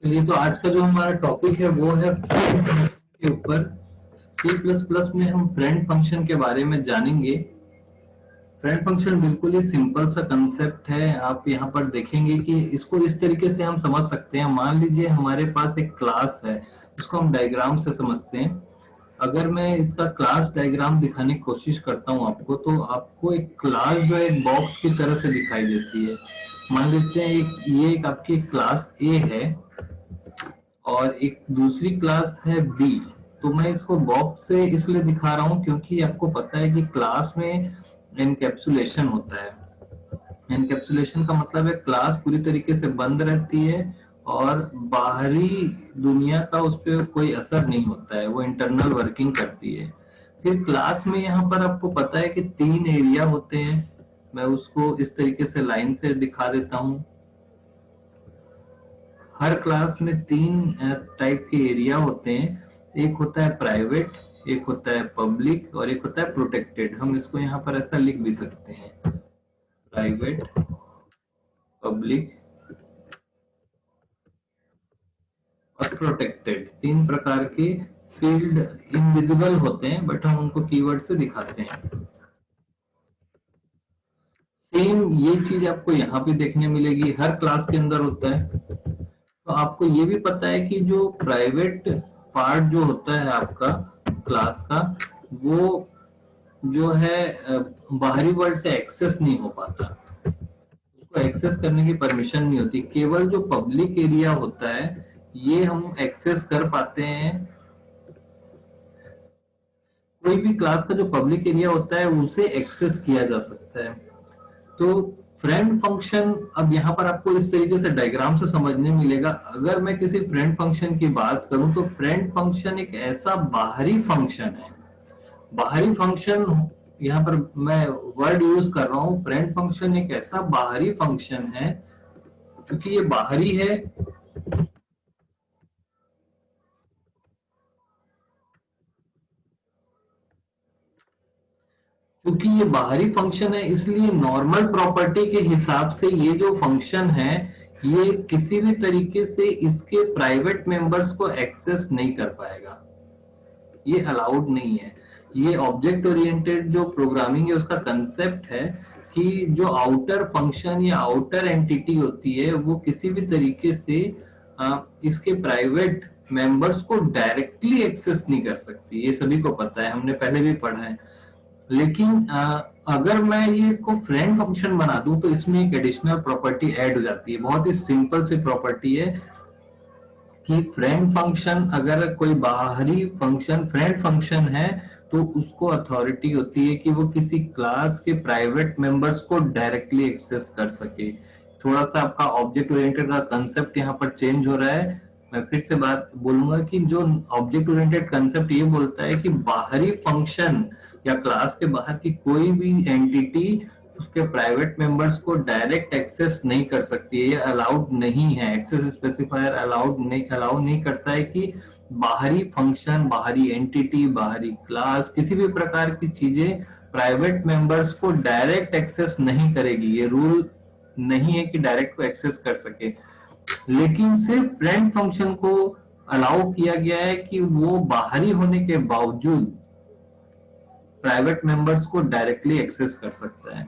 चलिए, तो आज का जो हमारा टॉपिक है वो है फ्रेंड फंक्शन के ऊपर। सी प्लस प्लस में हम फ्रेंड फंक्शन के बारे में जानेंगे। फ्रेंड फंक्शन बिल्कुल ही सिंपल सा कंसेप्ट है। आप यहाँ पर देखेंगे कि इसको इस तरीके से हम समझ सकते हैं। मान लीजिए हमारे पास एक क्लास है, उसको हम डायग्राम से समझते हैं। अगर मैं इसका क्लास डायग्राम दिखाने की कोशिश करता हूँ आपको, तो आपको एक क्लास जो है एक बॉक्स की तरह से दिखाई देती है। मान लेते हैं ये एक आपकी क्लास ए है और एक दूसरी क्लास है बी। तो मैं इसको बॉक्स से इसलिए दिखा रहा हूँ क्योंकि आपको पता है कि क्लास में एनकैप्सुलेशन होता है। एनकैप्सुलेशन का मतलब है क्लास पूरी तरीके से बंद रहती है और बाहरी दुनिया का उस पर कोई असर नहीं होता है, वो इंटरनल वर्किंग करती है। फिर क्लास में यहाँ पर आपको पता है कि 3 एरिया होते हैं। मैं उसको इस तरीके से लाइन से दिखा देता हूँ। हर क्लास में 3 टाइप के एरिया होते हैं। एक होता है प्राइवेट, एक होता है पब्लिक और एक होता है प्रोटेक्टेड। हम इसको यहाँ पर ऐसा लिख भी सकते हैं, प्राइवेट, पब्लिक और प्रोटेक्टेड। 3 प्रकार के फील्ड इनविजिबल होते हैं, बट हम उनको कीवर्ड से दिखाते हैं। सेम ये चीज आपको यहाँ भी देखने मिलेगी, हर क्लास के अंदर होता है। तो आपको ये भी पता है कि जो प्राइवेट पार्ट जो होता है आपका क्लास का, वो जो है बाहरी वर्ल्ड से एक्सेस नहीं हो पाता। उसको एक्सेस करने की परमिशन नहीं होती। केवल जो पब्लिक एरिया होता है ये हम एक्सेस कर पाते हैं। कोई भी क्लास का जो पब्लिक एरिया होता है उसे एक्सेस किया जा सकता है। तो फ्रेंड फंक्शन अब यहाँ पर आपको इस तरीके से डायग्राम से समझने मिलेगा। अगर मैं किसी फ्रेंड फंक्शन की बात करूं तो फ्रेंड फंक्शन एक ऐसा बाहरी फंक्शन है। बाहरी फंक्शन, यहाँ पर मैं वर्ड यूज कर रहा हूँ, फ्रेंड फंक्शन एक ऐसा बाहरी फंक्शन है। चूंकि ये बाहरी है, क्योंकि ये बाहरी फंक्शन है इसलिए नॉर्मल प्रॉपर्टी के हिसाब से ये जो फंक्शन है ये किसी भी तरीके से इसके प्राइवेट मेंबर्स को एक्सेस नहीं कर पाएगा। ये अलाउड नहीं है। ये ऑब्जेक्ट ओरिएंटेड जो प्रोग्रामिंग है उसका कंसेप्ट है कि जो आउटर फंक्शन या आउटर एंटिटी होती है वो किसी भी तरीके से इसके प्राइवेट मेंबर्स को डायरेक्टली एक्सेस नहीं कर सकती। ये सभी को पता है, हमने पहले भी पढ़ा है। लेकिन अगर मैं ये इसको फ्रेंड फंक्शन बना दूं तो इसमें एक एडिशनल प्रॉपर्टी ऐड हो जाती है। बहुत ही सिंपल सी प्रॉपर्टी है कि फ्रेंड फंक्शन, अगर कोई बाहरी फंक्शन फ्रेंड फंक्शन है तो उसको अथॉरिटी होती है कि वो किसी क्लास के प्राइवेट मेंबर्स को डायरेक्टली एक्सेस कर सके। थोड़ा सा आपका ऑब्जेक्ट ओरिएंटेड का कंसेप्ट यहाँ पर चेंज हो रहा है। मैं फिर से बात बोलूंगा कि जो ऑब्जेक्ट ओरिएंटेड कंसेप्ट ये बोलता है कि बाहरी फंक्शन या क्लास के बाहर की कोई भी एंटिटी उसके प्राइवेट मेंबर्स को डायरेक्ट एक्सेस नहीं कर सकती है। ये अलाउड नहीं है। एक्सेस स्पेसिफायर अलाउ नहीं करता है कि बाहरी फंक्शन, बाहरी एंटिटी, बाहरी क्लास, किसी भी प्रकार की चीजें प्राइवेट मेंबर्स को डायरेक्ट एक्सेस नहीं करेगी। ये रूल नहीं है कि डायरेक्ट को एक्सेस कर सके। लेकिन सिर्फ फ्रेंड फंक्शन को अलाउ किया गया है कि वो बाहरी होने के बावजूद प्राइवेट मेंबर्स को डायरेक्टली एक्सेस कर सकता है।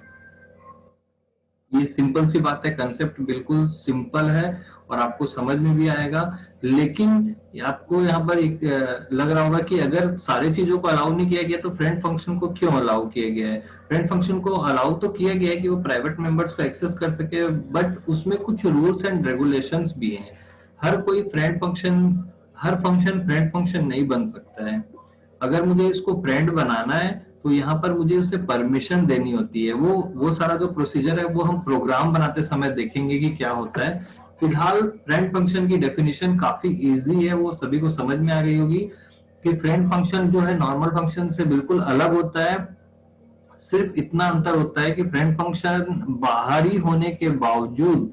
ये सिंपल सी बात है, कंसेप्ट बिल्कुल सिंपल है और आपको समझ में भी आएगा। लेकिन आपको यहाँ पर एक लग रहा होगा कि अगर सारी चीजों को अलाउ नहीं किया गया तो फ्रेंड फंक्शन को क्यों अलाउ किया गया है। फ्रेंड फंक्शन को अलाउ तो किया गया है कि वो प्राइवेट मेंबर्स को एक्सेस कर सके, बट उसमें कुछ रूल्स एंड रेगुलेशंस भी हैं। हर कोई फ्रेंड फंक्शन, हर फंक्शन फ्रेंड फंक्शन नहीं बन सकता है। अगर मुझे इसको फ्रेंड बनाना है तो यहाँ पर मुझे उसे परमिशन देनी होती है। वो सारा जो प्रोसीजर है वो हम प्रोग्राम बनाते समय देखेंगे कि क्या होता है। फिलहाल फ्रेंड फंक्शन की डेफिनेशन काफी इजी है, वो सभी को समझ में आ गई होगी कि फ्रेंड फंक्शन जो है नॉर्मल फंक्शन से बिल्कुल अलग होता है। सिर्फ इतना अंतर होता है कि फ्रेंड फंक्शन बाहरी होने के बावजूद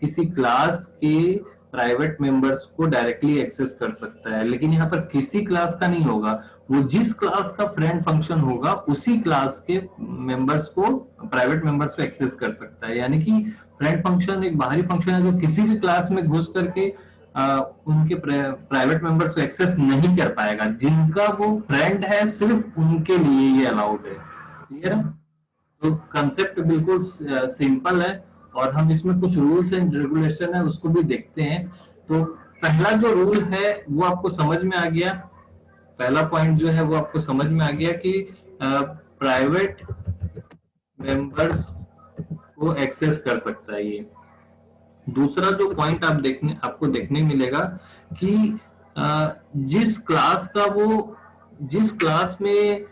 किसी क्लास के प्राइवेट मेंबर्स को डायरेक्टली एक्सेस कर सकता है। लेकिन यहाँ पर किसी क्लास का नहीं होगा, वो जिस क्लास का फ्रेंड फंक्शन होगा उसी क्लास के मेंबर्स को, प्राइवेट मेंबर्स को एक्सेस कर सकता है। यानी कि फ्रेंड फंक्शन एक बाहरी फंक्शन है जो किसी भी क्लास में घुस करके उनके प्राइवेट मेंबर्स को एक्सेस नहीं कर पाएगा। जिनका वो फ्रेंड है सिर्फ उनके लिए ये अलाउड है। क्लियर है? तो कंसेप्ट बिल्कुल सिंपल है, और हम इसमें कुछ रूल्स एंड रेगुलेशन है उसको भी देखते हैं। तो पहला जो रूल है वो आपको समझ में आ गया। पहला पॉइंट जो है वो आपको समझ में आ गया कि प्राइवेट मेंबर्स को एक्सेस कर सकता है ये। दूसरा जो पॉइंट आपको देखने मिलेगा कि जिस क्लास का वो जिस क्लास में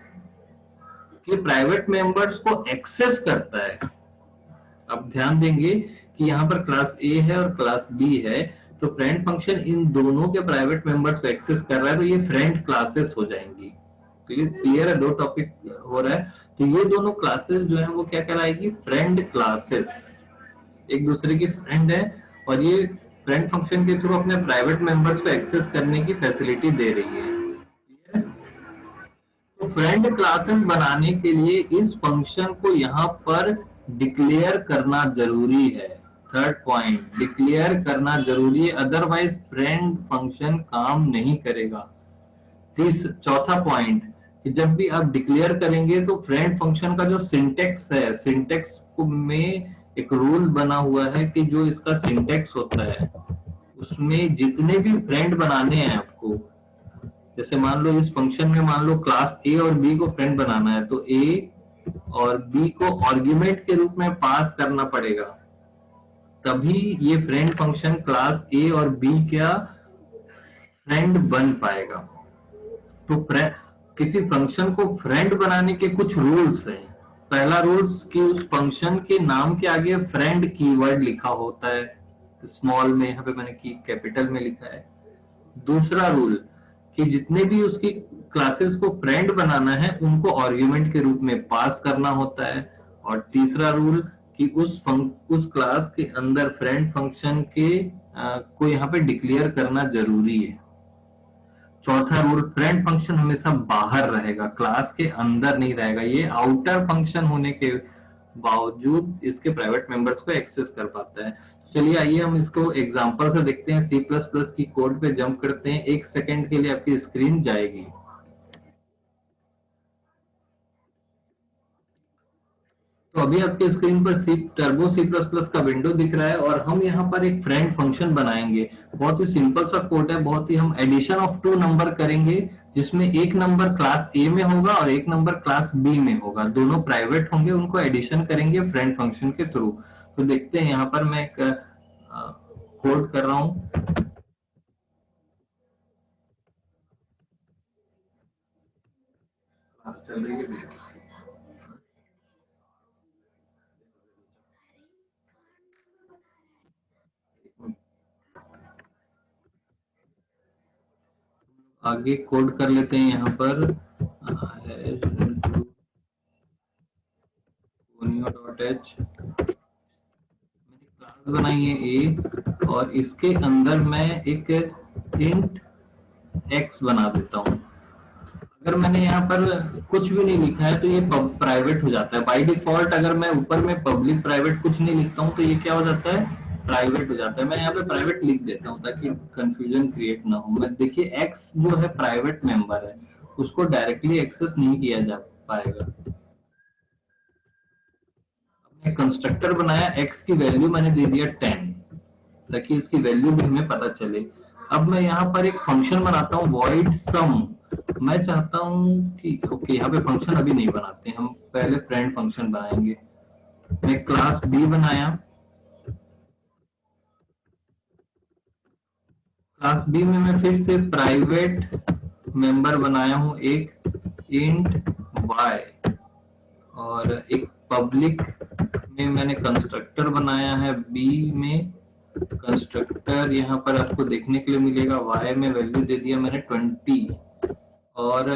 के प्राइवेट मेंबर्स को एक्सेस करता है, अब ध्यान देंगे कि यहाँ पर क्लास ए है और क्लास बी है, तो फ्रेंड फंक्शन इन दोनों के प्राइवेट मेंबर्स को एक्सेस कर रहा है, तो ये फ्रेंड क्लासेस हो जाएंगी। तो ये क्लियर है, दो टॉपिक हो रहा है। तो ये दोनों क्लासेस जो है वो क्या कहलाएगी? फ्रेंड क्लासेस, एक दूसरे की फ्रेंड है, और ये फ्रेंड फंक्शन के थ्रू अपने प्राइवेट मेंबर्स को एक्सेस करने की फैसिलिटी दे रही है। तो फ्रेंड क्लासेस बनाने के लिए इस फंक्शन को यहाँ पर डिक्लेयर करना जरूरी है। थर्ड पॉइंट, डिक्लेयर करना जरूरी है, अदरवाइज फ्रेंड फंक्शन काम नहीं करेगा। चौथा पॉइंट, कि जब भी आप डिक्लेयर करेंगे तो फ्रेंड फंक्शन का जो सिंटेक्स है, सिंटेक्स में एक रूल बना हुआ है कि जो इसका सिंटेक्स होता है उसमें जितने भी फ्रेंड बनाने हैं आपको, जैसे मान लो इस फंक्शन में मान लो क्लास ए और बी को फ्रेंड बनाना है, तो ए और बी को आर्ग्यूमेंट के रूप में पास करना पड़ेगा, तभी ये फ्रेंड फंक्शन क्लास ए और बी का फ्रेंड बन पाएगा। तो किसी फंक्शन को फ्रेंड बनाने के कुछ रूल्स हैं। पहला रूल्स कि उस फंक्शन के नाम के आगे फ्रेंड कीवर्ड लिखा होता है, स्मॉल में, यहाँ पे मैंने की कैपिटल में लिखा है। दूसरा रूल कि जितने भी उसकी क्लासेस को फ्रेंड बनाना है उनको आर्ग्यूमेंट के रूप में पास करना होता है। और तीसरा रूल कि उस क्लास के अंदर फ्रेंड फंक्शन के को यहाँ पे डिक्लेयर करना जरूरी है। चौथा रूल, फ्रेंड फंक्शन हमेशा बाहर रहेगा, क्लास के अंदर नहीं रहेगा। ये आउटर फंक्शन होने के बावजूद इसके प्राइवेट मेंबर्स को एक्सेस कर पाता है। चलिए आइए हम इसको एग्जांपल से देखते हैं। सी प्लस प्लस की कोड पे जंप करते हैं, एक सेकंड के लिए आपकी स्क्रीन जाएगी। तो अभी आपके स्क्रीन पर टर्बो सी प्लस प्लस का विंडो दिख रहा है, और हम यहाँ पर एक फ्रेंड फंक्शन बनाएंगे। बहुत ही सिंपल सा कोड है, बहुत ही, हम एडिशन ऑफ टू नंबर करेंगे, जिसमें एक नंबर क्लास ए में होगा और एक नंबर क्लास बी में होगा, दोनों प्राइवेट होंगे, उनको एडिशन करेंगे फ्रेंड फंक्शन के थ्रू। तो देखते हैं, यहाँ पर मैं एक कोड कर रहा हूँ। चल रही है, आगे कोड कर लेते हैं। यहाँ पर .h क्लास बनाई है ए, और इसके अंदर मैं एक इंट x बना देता हूँ। अगर मैंने यहाँ पर कुछ भी नहीं लिखा है तो ये प्राइवेट हो जाता है बाय डिफॉल्ट। अगर मैं ऊपर में पब्लिक प्राइवेट कुछ नहीं लिखता हूँ तो ये क्या हो जाता है? प्राइवेट हो जाता है। मैं यहाँ पे प्राइवेट लिख देता हूँ ताकि कंफ्यूजन क्रिएट ना हो। मैं देखिए x जो है प्राइवेट मेंबर है, उसको डायरेक्टली एक्सेस नहीं किया जा पाएगा। कंस्ट्रक्टर बनाया, x की वैल्यू मैंने दे दिया 10, ताकि इसकी वैल्यू भी हमें पता चले। अब मैं यहाँ पर एक फंक्शन बनाता हूँ void sum। मैं चाहता हूँ कि ओके, यहाँ पे फंक्शन अभी नहीं बनाते, हम पहले फ्रेंड फंक्शन बनाएंगे। मैं क्लास b बनाया, क्लास b में मैं फिर से प्राइवेट मेंबर बनाया हूँ एक इंट y, और एक पब्लिक में मैंने कंस्ट्रक्टर बनाया है b में। कंस्ट्रक्टर यहाँ पर आपको देखने के लिए मिलेगा, y में वैल्यू दे दिया मैंने 20, और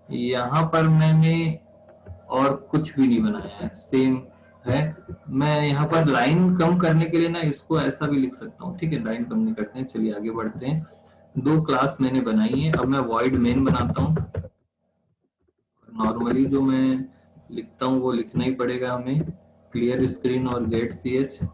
यहाँ पर मैंने और कुछ भी नहीं बनाया है, सेम है। मैं यहाँ पर लाइन कम करने के लिए ना इसको ऐसा भी लिख सकता हूँ, ठीक है, लाइन कम नहीं करते हैं। चलिए आगे बढ़ते हैं। दो क्लास मैंने बनाई है, अब मैं void main बनाता हूँ। नॉर्मली जो मैं लिखता हूँ वो लिखना ही पड़ेगा हमें, क्लियर स्क्रीन और गेट ch।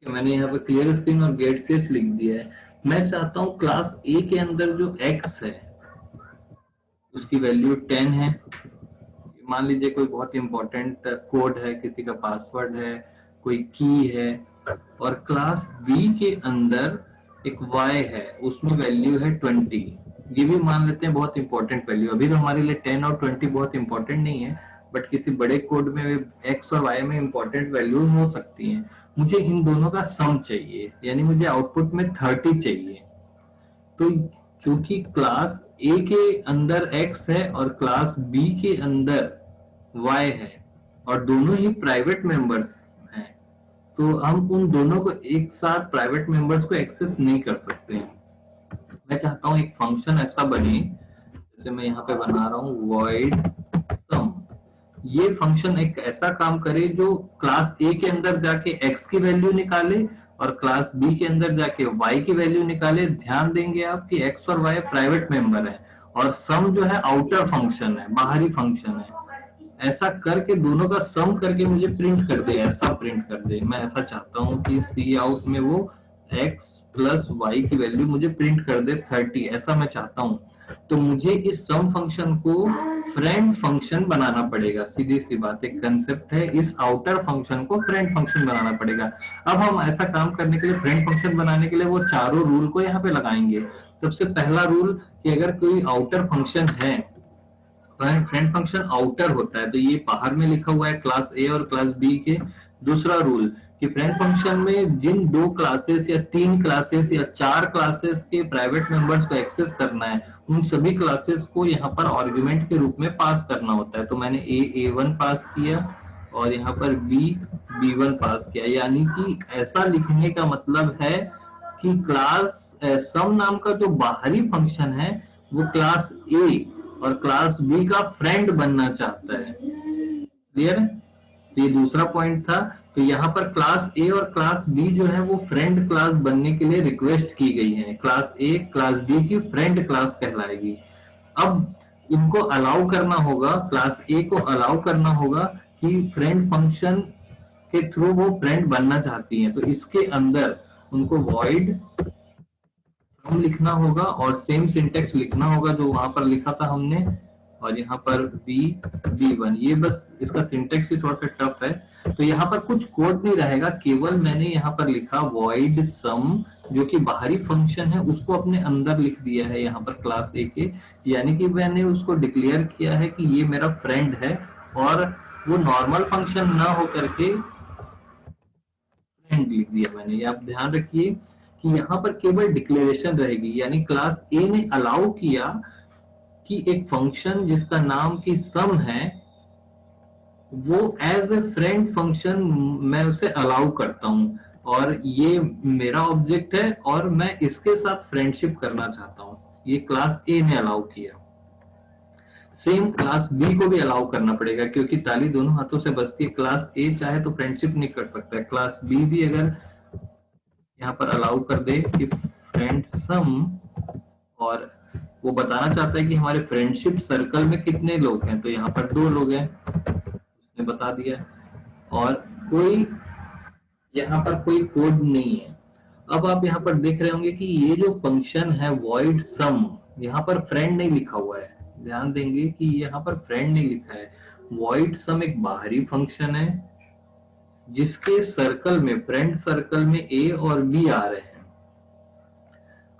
मैंने यहाँ पे क्लियर स्क्रीन और गेट सेट्स लिख दिया है। मैं चाहता हूँ क्लास ए के अंदर जो x है उसकी वैल्यू 10 है। मान लीजिए कोई बहुत इंपॉर्टेंट कोड है, किसी का पासवर्ड है, कोई की है। और क्लास बी के अंदर एक y है, उसमें वैल्यू है 20। ये भी मान लेते हैं बहुत इंपॉर्टेंट वैल्यू। अभी तो हमारे लिए 10 और 20 बहुत इंपॉर्टेंट नहीं है, बट किसी बड़े कोड में x और y में इंपॉर्टेंट वैल्यूज हो सकती हैं। मुझे इन दोनों का सम चाहिए, यानी मुझे आउटपुट में 30 चाहिए। तो चूंकि क्लास ए के अंदर x है और क्लास बी के अंदर y है और दोनों ही प्राइवेट मेंबर्स हैं, तो हम उन दोनों को एक साथ प्राइवेट मेंबर्स को एक्सेस नहीं कर सकते हैं। मैं चाहता हूं एक फंक्शन ऐसा बने, जैसे मैं यहाँ पे बना रहा हूँ void sum। ये फंक्शन एक ऐसा काम करे जो क्लास ए के अंदर जाके x की वैल्यू निकाले और क्लास बी के अंदर जाके y की वैल्यू निकाले। ध्यान देंगे आप कि x और y प्राइवेट मेंबर है और सम जो है आउटर फंक्शन है, बाहरी फंक्शन है। ऐसा करके दोनों का सम करके मुझे प्रिंट कर दे, ऐसा प्रिंट कर दे। मैं ऐसा चाहता हूँ कि सी आउट में वो x प्लस वाई की वैल्यू मुझे प्रिंट कर दे 30, ऐसा मैं चाहता हूँ। तो मुझे इस सम फंक्शन को फ्रेंड फंक्शन बनाना पड़ेगा। सीधी सी बात, एक कंसेप्ट है, इस आउटर फंक्शन को फ्रेंड फंक्शन बनाना पड़ेगा। अब हम ऐसा काम करने के लिए, फ्रेंड फंक्शन बनाने के लिए वो चारों रूल को यहाँ पे लगाएंगे। सबसे पहला रूल कि अगर कोई आउटर फंक्शन है, फ्रेंड फंक्शन आउटर होता है, तो ये बाहर में लिखा हुआ है क्लास ए और क्लास बी के। दूसरा रूल कि फ्रेंड फंक्शन में जिन 2 क्लासेस या 3 क्लासेस या 4 क्लासेस के प्राइवेट मेंबर्स को एक्सेस करना है, उन सभी क्लासेस को यहाँ पर आर्गुमेंट के रूप में पास करना होता है। तो मैंने A1 पास किया और यहाँ पर B1 पास किया। यानी कि ऐसा लिखने का मतलब है कि क्लास सम नाम का जो बाहरी फंक्शन है वो क्लास ए और क्लास बी का फ्रेंड बनना चाहता है। क्लियर है? तो ये दूसरा पॉइंट था। तो यहाँ पर क्लास ए और क्लास बी जो है वो फ्रेंड क्लास बनने के लिए रिक्वेस्ट की गई है। क्लास ए क्लास बी की फ्रेंड क्लास कहलाएगी। अब इनको अलाउ करना होगा, क्लास ए को अलाउ करना होगा कि फ्रेंड फंक्शन के थ्रू वो फ्रेंड बनना चाहती है। तो इसके अंदर उनको वॉइड सम लिखना होगा और सेम सिंटेक्स लिखना होगा जो वहां पर लिखा था हमने। और यहाँ पर B1, ये बस इसका सिंटेक्स ही थोड़ा सा टफ है। तो यहाँ पर कुछ कोड नहीं रहेगा, केवल मैंने यहाँ पर लिखा void sum, जो कि बाहरी फंक्शन है, उसको अपने अंदर लिख दिया है यहाँ पर क्लास ए के। यानी कि मैंने उसको डिक्लेयर किया है कि ये मेरा फ्रेंड है और वो नॉर्मल फंक्शन ना हो करके फ्रेंड लिख दिया मैंने। ये आप ध्यान रखिए कि यहाँ पर केवल डिक्लेरेशन रहेगी, यानी क्लास ए ने अलाउ किया कि एक फंक्शन जिसका नाम की सम है वो एज ए फ्रेंड फंक्शन मैं उसे अलाउ करता हूं और ये मेरा ऑब्जेक्ट है और मैं इसके साथ फ्रेंडशिप करना चाहता हूं। ये क्लास ए ने अलाउ किया। सेम क्लास बी को भी अलाउ करना पड़ेगा, क्योंकि ताली दोनों हाथों से बजती है। क्लास ए चाहे तो फ्रेंडशिप नहीं कर सकता है, क्लास बी भी अगर यहाँ पर अलाउ कर दे कि फ्रेंड सम, और वो बताना चाहता है कि हमारे फ्रेंडशिप सर्कल में कितने लोग हैं, तो यहाँ पर 2 लोग हैं, उसने बता दिया। और कोई यहाँ पर कोई कोड नहीं है। अब आप यहाँ पर देख रहे होंगे कि ये जो फंक्शन है void sum, यहाँ पर फ्रेंड नहीं लिखा हुआ है। ध्यान देंगे कि यहाँ पर फ्रेंड नहीं लिखा है। void sum एक बाहरी फंक्शन है जिसके सर्कल में, फ्रेंड सर्कल में ए और बी आ रहे हैं।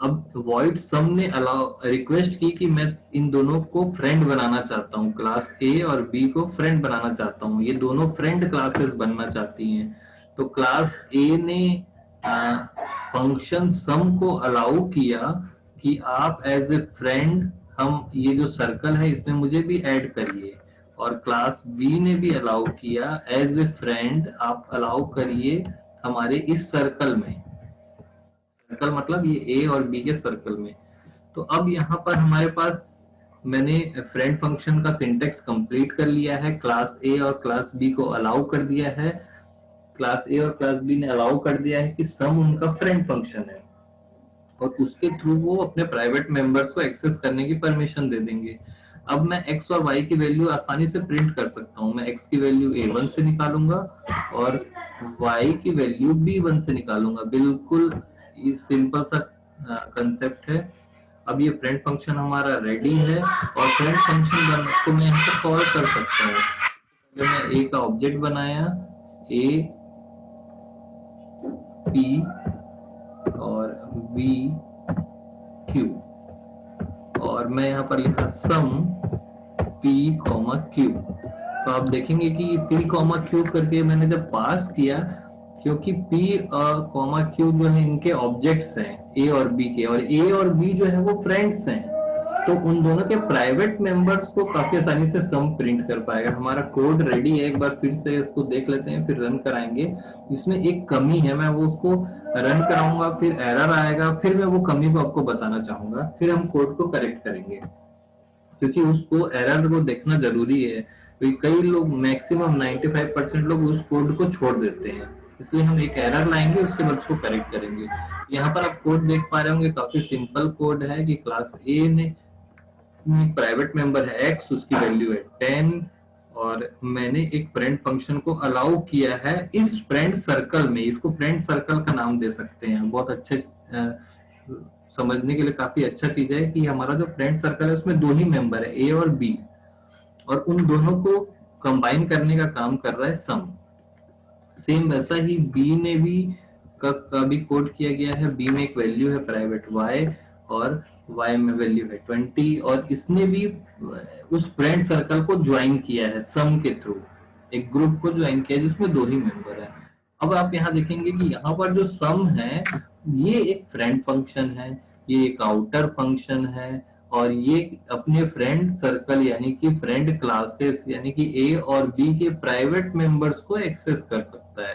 अब void sum ने अलाउ रिक्वेस्ट की कि मैं इन दोनों को फ्रेंड बनाना चाहता हूँ, क्लास ए और बी को फ्रेंड बनाना चाहता हूँ। ये दोनों फ्रेंड क्लासेस बनना चाहती हैं। तो क्लास ए ने फंक्शन सम को अलाउ किया कि आप एज ए फ्रेंड, हम ये जो सर्कल है इसमें मुझे भी ऐड करिए। और क्लास बी ने भी अलाउ किया एज ए फ्रेंड, आप अलाउ करिए हमारे इस सर्कल में। सर्कल मतलब ये ए और बी के सर्कल में। तो अब यहाँ पर हमारे पास, मैंने फ्रेंड फंक्शन का सिंटेक्स कंप्लीट कर लिया है। क्लास ए और क्लास बी को अलाउ कर दिया है। क्लास ए और क्लास बी ने अलाउ कर दिया है कि सम उनका फ्रेंड फंक्शन है और उसके थ्रू वो अपने प्राइवेट मेंबर्स को एक्सेस करने की परमिशन दे देंगे। अब मैं x और y की वैल्यू आसानी से प्रिंट कर सकता हूँ। मैं x की वैल्यू A1 से निकालूंगा और y की वैल्यू b1 से निकालूंगा। बिल्कुल ये सिंपल सा कंसेप्ट है। अब ये फ्रेंड फंक्शन हमारा रेडी है और फ्रेंड फंक्शन को मैं यहाँ पर कॉल कर सकता हूँ। तो मैं a का ऑब्जेक्ट बनाया, a p और b q, और मैं यहाँ पर लिखा सम p, q। तो आप देखेंगे कि p, q करके मैंने जब पास किया, क्योंकि p और q जो है इनके ऑब्जेक्ट्स हैं a और b के, और a और b जो है वो फ्रेंड्स हैं, तो उन दोनों के प्राइवेट मेंबर्स को काफी आसानी से सम प्रिंट कर पाएगा। हमारा कोड रेडी है, एक बार फिर से इसको देख लेते हैं, फिर रन कराएंगे। इसमें एक कमी है, मैं वो उसको रन कराऊंगा, फिर एरर आएगा, फिर मैं वो कमी को आपको बताना चाहूंगा, फिर हम कोड को करेक्ट करेंगे, क्योंकि उसको एरर को देखना जरूरी है। क्योंकि कई लोग, मैक्सिमम 95% लोग उस कोड को छोड़ देते हैं, इसलिए हम एक एरर लाएंगे, उसके बाद उसको करेक्ट करेंगे। यहाँ पर आप कोड देख पा रहे होंगे, काफी सिंपल कोड है कि क्लास ए ने प्राइवेट मेंबर है x, उसकी वैल्यू है 10, और मैंने एक फ्रेंड फंक्शन को अलाउ किया है इस फ्रेंड सर्कल में। इसको फ्रेंड सर्कल का नाम दे सकते हैं। बहुत अच्छे समझने के लिए काफी अच्छा चीज है कि हमारा जो फ्रेंड सर्कल है उसमें दो ही मेंबर है, a और b, और उन दोनों को कंबाइन करने का काम कर रहा है सम। सेम वैसा ही b ने भी का भी कोड किया गया है। b में एक वैल्यू है प्राइवेट y, और y में वैल्यू है 20, और इसने भी उस फ्रेंड सर्कल को ज्वाइन किया है सम के थ्रू, एक ग्रुप को ज्वाइन किया है जिसमें दो ही मेंबर है। अब आप यहाँ देखेंगे कि यहाँ पर जो सम है ये एक फ्रेंड फंक्शन है, ये एक आउटर फंक्शन है, और ये अपने फ्रेंड सर्कल यानी कि फ्रेंड क्लासेस यानी कि ए और बी के प्राइवेट मेंबर्स को एक्सेस कर सकता है।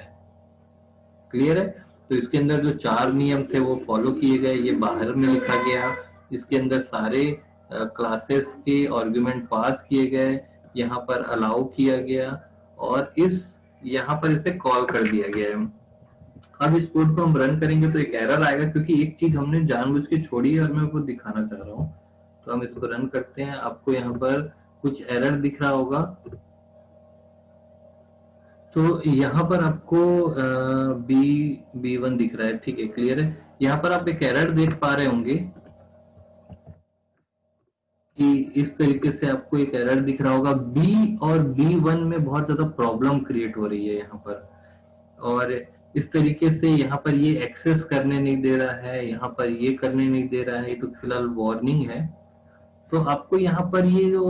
क्लियर है? तो इसके अंदर जो 4 नियम थे वो फॉलो किए गए, ये बाहर में लिखा गया। इसके अंदर सारे क्लासेस के आर्गुमेंट पास किए गए, यहाँ पर अलाउ किया गया, और इस यहाँ पर इसे कॉल कर दिया गया है। अब इस कोड को हम रन करेंगे तो एक एरर आएगा, क्योंकि एक चीज हमने जानबूझ के छोड़ी है और मैं वो दिखाना चाह रहा हूँ। तो हम इसको रन करते हैं। आपको यहाँ पर कुछ एरर दिख रहा होगा। तो यहाँ पर आपको B1 दिख रहा है, ठीक है, क्लियर है। यहाँ पर आप एक एरर देख पा रहे होंगे कि इस तरीके से आपको एक एरर दिख रहा होगा, B और B1 में बहुत ज्यादा प्रॉब्लम क्रिएट हो रही है यहाँ पर, और इस तरीके से यहाँ पर ये एक्सेस करने नहीं दे रहा है, यहाँ पर ये करने नहीं दे रहा है। तो फिलहाल वार्निंग है। तो आपको यहाँ पर ये जो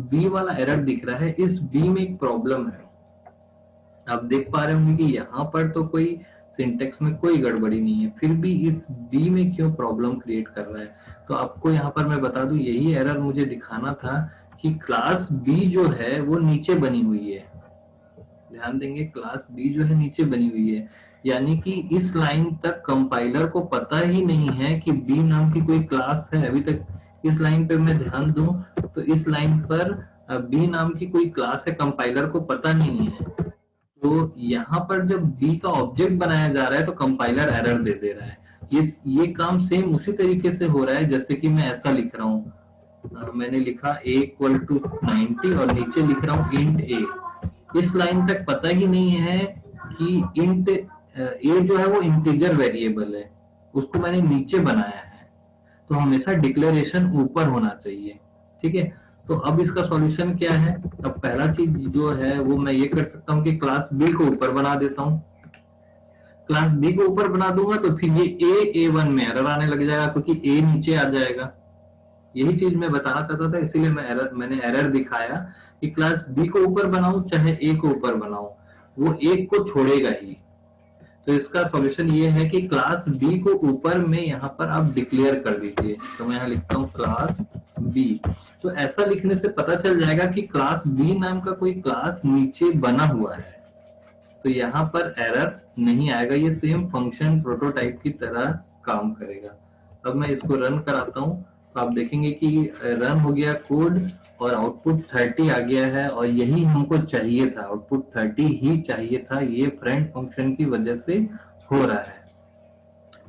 B वाला एरर दिख रहा है, इस B में एक प्रॉब्लम है। आप देख पा रहे होंगे कि यहाँ पर तो कोई सिंटेक्स में कोई गड़बड़ी नहीं है, फिर भी इस B में क्यों प्रॉब्लम क्रिएट कर रहा है। तो आपको यहाँ पर मैं बता दूं, यही एरर मुझे दिखाना था कि क्लास B जो है वो नीचे बनी हुई है। ध्यान देंगे, क्लास B जो है नीचे बनी हुई है, यानी कि इस लाइन तक कंपाइलर को पता ही नहीं है कि B नाम की कोई क्लास है। अभी तक इस लाइन पे मैं ध्यान दूं तो इस लाइन पर B नाम की कोई क्लास है, कंपाइलर को पता नहीं है। तो यहाँ पर जब B का ऑब्जेक्ट बनाया जा रहा है तो कंपाइलर एरर दे दे रहा है। ये काम सेम उसी तरीके से हो रहा है जैसे कि मैं ऐसा लिख रहा हूँ। मैंने लिखा a = 90 और नीचे लिख रहा हूँ int a। इस लाइन तक पता ही नहीं है कि int a जो है वो इंटीजर वेरिएबल है, उसको मैंने नीचे बनाया है। तो हमेशा डिक्लेरेशन ऊपर होना चाहिए, ठीक है। तो अब इसका सॉल्यूशन क्या है? अब पहला चीज जो है वो मैं ये कर सकता हूँ कि क्लास B को ऊपर बना देता हूँ। क्लास B को ऊपर बना दूंगा तो फिर ये A1 में एरर आने लग जाएगा, क्योंकि A नीचे आ जाएगा। यही चीज मैं बताना चाहता था, इसीलिए मैंने एरर दिखाया कि क्लास B को ऊपर बनाऊं चाहे A को ऊपर बनाऊं, वो एक को छोड़ेगा ही। तो इसका सॉल्यूशन ये है कि क्लास B को ऊपर में यहाँ पर आप डिक्लेयर कर दीजिए। तो मैं यहाँ लिखता हूँ क्लास B। तो ऐसा लिखने से पता चल जाएगा कि क्लास B नाम का कोई क्लास नीचे बना हुआ है, तो यहाँ पर एरर नहीं आएगा। ये सेम फंक्शन प्रोटोटाइप की तरह काम करेगा। अब मैं इसको रन कराता हूँ तो आप देखेंगे कि रन हो गया कोड और आउटपुट 30 आ गया है, और यही हमको चाहिए था, आउटपुट 30 ही चाहिए था। ये फ्रेंड फंक्शन की वजह से हो रहा है।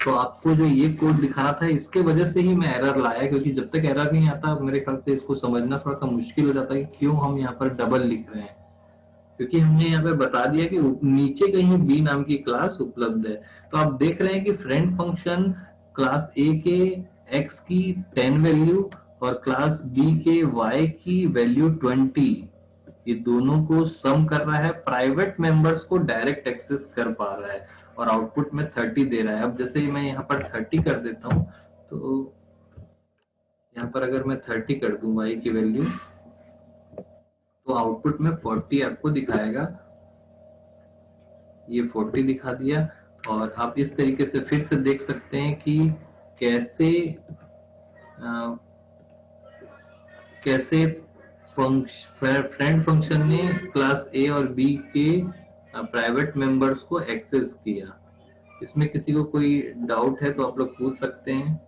तो आपको जो ये कोड दिखाना था इसके वजह से ही मैं एरर लाया, क्योंकि जब तक एरर नहीं आता मेरे ख्याल से इसको समझना थोड़ा सा मुश्किल हो जाता है कि क्यों हम यहाँ पर डबल लिख रहे हैं। क्योंकि हमने यहाँ पे बता दिया कि नीचे कहीं बी नाम की क्लास उपलब्ध है। तो आप देख रहे हैं कि फ्रेंड फंक्शन क्लास ए के एक्स की 10 वैल्यू और क्लास बी के वाई की वैल्यू 20, ये दोनों को सम कर रहा है, प्राइवेट मेंबर्स को डायरेक्ट एक्सेस कर पा रहा है और आउटपुट में 30 दे रहा है। अब जैसे मैं यहाँ पर 30 कर देता हूँ, तो यहाँ पर अगर मैं 30 कर दूं वाई की वैल्यू, तो आउटपुट में 40 आपको दिखाएगा। ये 40 दिखा दिया। और आप इस तरीके से फिर से देख सकते हैं कि कैसे कैसे फ्रेंड फंक्शन ने क्लास ए और बी के प्राइवेट मेंबर्स को एक्सेस किया। इसमें किसी को कोई डाउट है तो आप लोग पूछ सकते हैं।